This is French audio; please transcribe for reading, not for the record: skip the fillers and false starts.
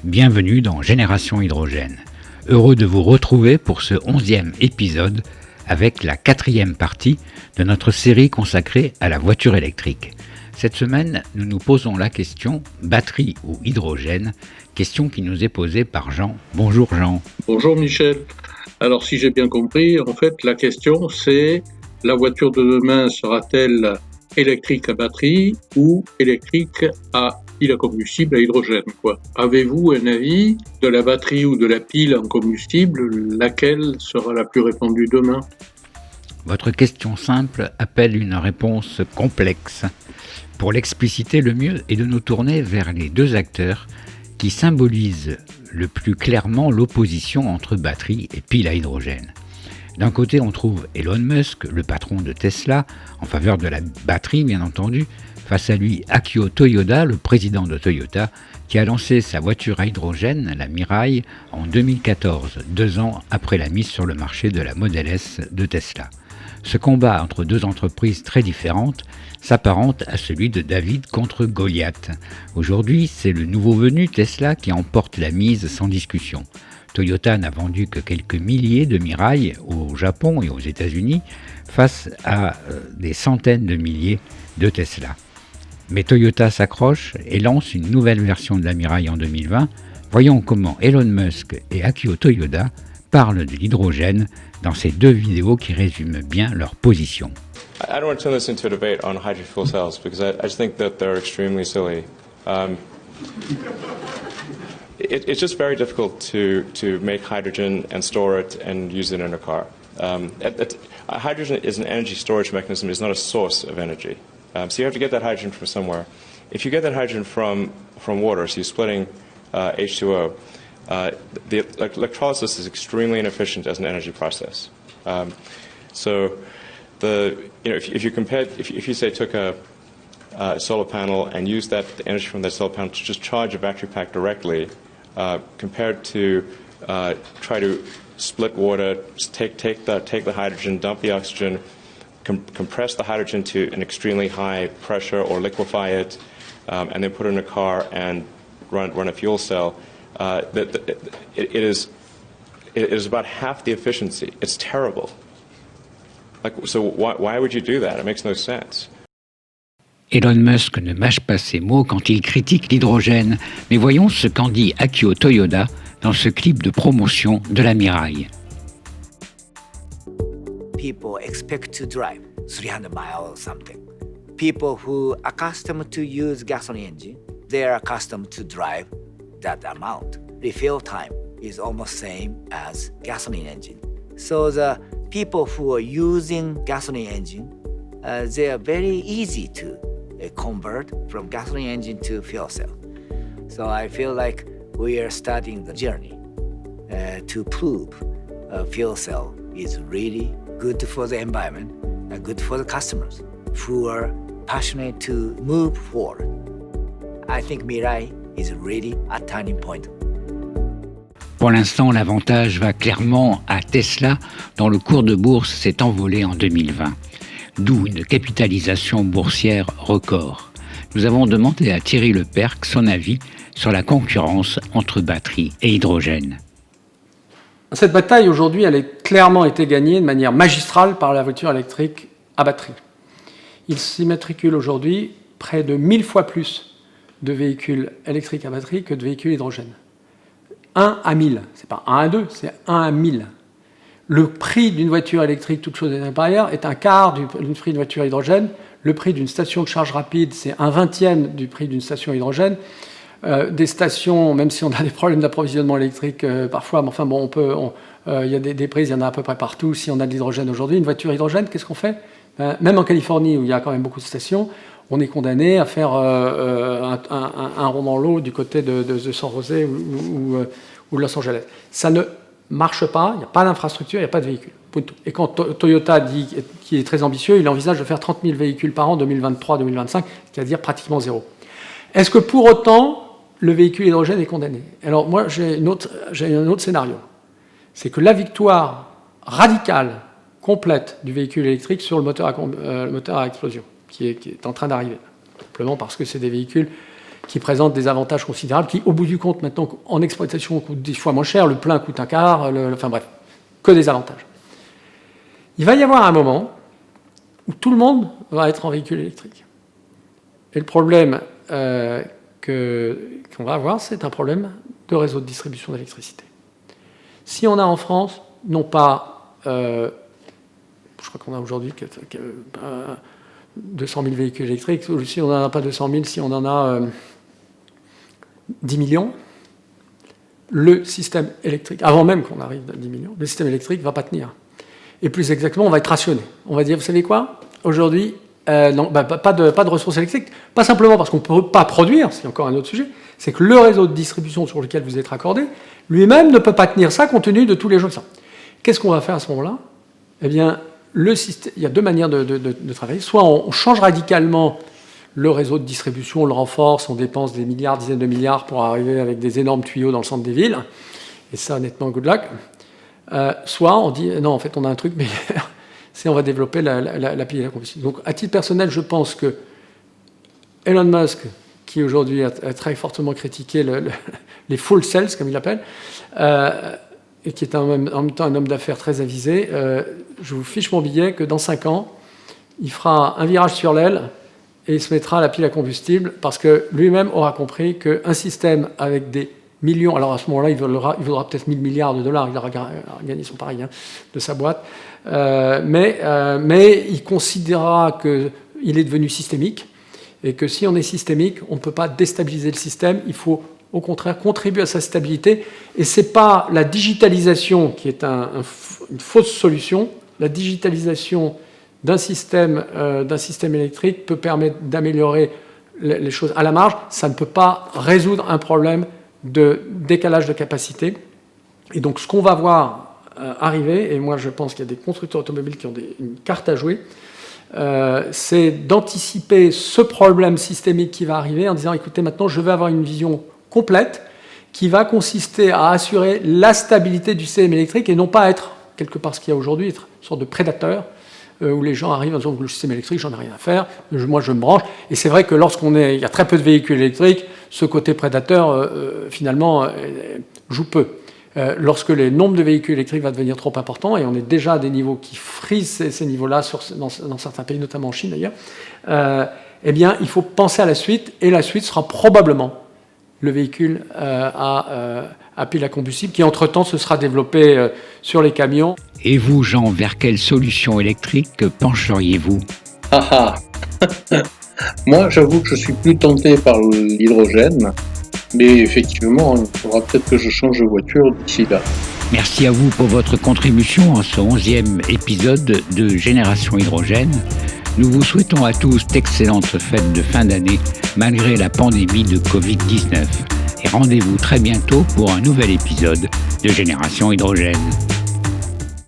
bienvenue dans Génération Hydrogène. Heureux de vous retrouver pour ce 11e épisode avec la 4e partie de notre série consacrée à la voiture électrique. Cette semaine, nous nous posons la question batterie ou hydrogène, question qui nous est posée par Jean. Bonjour Jean. Bonjour Michel. Alors si j'ai bien compris, en fait la question c'est la voiture de demain sera-t-elle électrique à batterie ou électrique à pile à combustible à hydrogène, quoi. Avez-vous un avis de la batterie ou de la pile en combustible, laquelle sera la plus répandue demain ? Votre question simple appelle une réponse complexe. Pour l'expliciter le mieux est de nous tourner vers les deux acteurs qui symbolisent le plus clairement l'opposition entre batterie et pile à hydrogène. D'un côté, on trouve Elon Musk, le patron de Tesla, en faveur de la batterie bien entendu. Face à lui, Akio Toyoda, le président de Toyota, qui a lancé sa voiture à hydrogène, la Mirai, en 2014, 2 ans après la mise sur le marché de la Model S de Tesla. Ce combat entre deux entreprises très différentes s'apparente à celui de David contre Goliath. Aujourd'hui, c'est le nouveau venu Tesla qui emporte la mise sans discussion. Toyota n'a vendu que quelques milliers de Mirai au Japon et aux États-Unis face à des centaines de milliers de Tesla. Mais Toyota s'accroche et lance une nouvelle version de la Mirai en 2020. Voyons comment Elon Musk et Akio Toyoda parlent de l'hydrogène dans ces deux vidéos qui résument bien leur position. I don't want to turn this into a debate on hydrogen fuel cells because I just think that they're extremely silly. It's just very difficult to make hydrogen and store it and use it in a car. Hydrogen is an energy storage mechanism. It's not a source of energy. So you have to get that hydrogen from somewhere. If you get that hydrogen from water, so you're splitting H2O, the electrolysis is extremely inefficient as an energy process. If you say took a solar panel and used the energy from that solar panel to just charge a battery pack directly, compared to try to split water, take the hydrogen, dump the oxygen, compress the hydrogen to an extremely high pressure or liquefy it, and then put it in a car and run a fuel cell, it is about half the efficiency. It's terrible. So why would you do that? It makes no sense. Elon Musk ne mâche pas ses mots quand il critique l'hydrogène, mais voyons ce qu'en dit Akio Toyoda dans ce clip de promotion de la Mirai. People expect to drive 300 miles or something. People who are accustomed to use gasoline engine, they are accustomed to drive that amount. Refill time is almost same as gasoline engine. So the people who are using gasoline engine, they are very easy to convert from gasoline engine to fuel cell. So I feel like we are starting the journey to prove fuel cell is really good for the environment and good for the customers who are passionate to move forward. I think Mirai is really a turning point. Pour l'instant, l'avantage va clairement à Tesla, dont le cours de bourse s'est envolé en 2020. D'où une capitalisation boursière record. Nous avons demandé à Thierry Lepercq son avis sur la concurrence entre batterie et hydrogène. Cette bataille, aujourd'hui, elle a clairement été gagnée de manière magistrale par la voiture électrique à batterie. Il s'immatricule aujourd'hui près de 1000 fois plus de véhicules électriques à batterie que de véhicules hydrogène. 1 à 1000, c'est pas 1 à 2, c'est 1 à 1000. Le prix d'une voiture électrique, toute chose égale par ailleurs, est un quart du prix d'une voiture hydrogène. Le prix d'une station de charge rapide, c'est 1/20 du prix d'une station hydrogène. Des stations, même si on a des problèmes d'approvisionnement électrique parfois, mais enfin bon, il y a des prises, il y en a à peu près partout. Si on a de l'hydrogène aujourd'hui, une voiture hydrogène, qu'est-ce qu'on fait ? Même en Californie, où il y a quand même beaucoup de stations, on est condamné à faire un rond dans l'eau du côté de San José ou Los Angeles. Ça ne marche pas, il n'y a pas d'infrastructure, il n'y a pas de véhicules. Et quand Toyota dit qu'il est très ambitieux, il envisage de faire 30 000 véhicules par an 2023-2025, c'est-à-dire pratiquement zéro. Est-ce que pour autant, le véhicule hydrogène est condamné ? Alors moi, j'ai un autre scénario. C'est que la victoire radicale, complète du véhicule électrique sur le moteur à explosion, qui est en train d'arriver. Simplement parce que c'est des véhicules qui présentent des avantages considérables, qui, au bout du compte, maintenant, en exploitation, coûtent 10 fois moins cher, le plein coûte un quart, enfin bref, que des avantages. Il va y avoir un moment où tout le monde va être en véhicule électrique. Et le problème qu'on va avoir, c'est un problème de réseau de distribution d'électricité. Si on a en France, non pas, je crois qu'on a aujourd'hui 200 000 véhicules électriques, ou si on n'en a pas 200 000, si on en a 10 millions, le système électrique, avant même qu'on arrive à 10 millions, le système électrique ne va pas tenir. Et plus exactement, on va être rationné. On va dire, vous savez quoi, aujourd'hui, non, pas de ressources électriques, pas simplement parce qu'on ne peut pas produire, c'est encore un autre sujet, c'est que le réseau de distribution sur lequel vous êtes raccordé, lui-même ne peut pas tenir ça compte tenu de tous les gens que ça. Qu'est-ce qu'on va faire à ce moment-là? Eh bien, le système, il y a deux manières de travailler. Soit on change radicalement le réseau de distribution, on le renforce, on dépense des milliards, dizaines de milliards pour arriver avec des énormes tuyaux dans le centre des villes, et ça, honnêtement, good luck. Soit on dit, non, en fait, on a un truc meilleur, c'est on va développer la pile à combustible. Donc, à titre personnel, je pense que Elon Musk, qui aujourd'hui a très fortement critiqué les full cells, comme il l'appelle, et qui est en même temps un homme d'affaires très avisé, je vous fiche mon billet que dans 5 ans, il fera un virage sur l'aile et il se mettra à la pile à combustible parce que lui-même aura compris qu'un système avec des millions, alors à ce moment-là, il vaudra peut-être 1000 milliards de dollars, il aura gagné son pari de sa boîte, mais il considérera qu'il est devenu systémique et que si on est systémique, on ne peut pas déstabiliser le système, il faut au contraire contribuer à sa stabilité. Et ce n'est pas la digitalisation qui est une fausse solution. La digitalisation d'un système électrique peut permettre d'améliorer les choses à la marge. Ça ne peut pas résoudre un problème de décalage de capacité. Et donc ce qu'on va voir arriver, et moi je pense qu'il y a des constructeurs automobiles qui ont une carte à jouer, c'est d'anticiper ce problème systémique qui va arriver en disant, écoutez, maintenant je vais avoir une vision complète qui va consister à assurer la stabilité du système électrique et non pas être, quelque part ce qu'il y a aujourd'hui, être une sorte de prédateur où les gens arrivent en disant le système électrique, j'en ai rien à faire, moi je me branche. Et c'est vrai que il y a très peu de véhicules électriques, ce côté prédateur, finalement, joue peu. Lorsque le nombre de véhicules électriques va devenir trop important, et on est déjà à des niveaux qui frisent ces niveaux-là dans certains pays, notamment en Chine d'ailleurs, eh bien, il faut penser à la suite, et la suite sera probablement le véhicule à pile à combustible, qui entre-temps se sera développé sur les camions. Et vous, Jean, vers quelle solution électrique pencheriez-vous? Moi, j'avoue que je suis plus tenté par l'hydrogène, mais effectivement, il faudra peut-être que je change de voiture d'ici là. Merci à vous pour votre contribution en ce 11e épisode de Génération Hydrogène. Nous vous souhaitons à tous d'excellentes fêtes de fin d'année malgré la pandémie de Covid-19. Et rendez-vous très bientôt pour un nouvel épisode de Génération Hydrogène.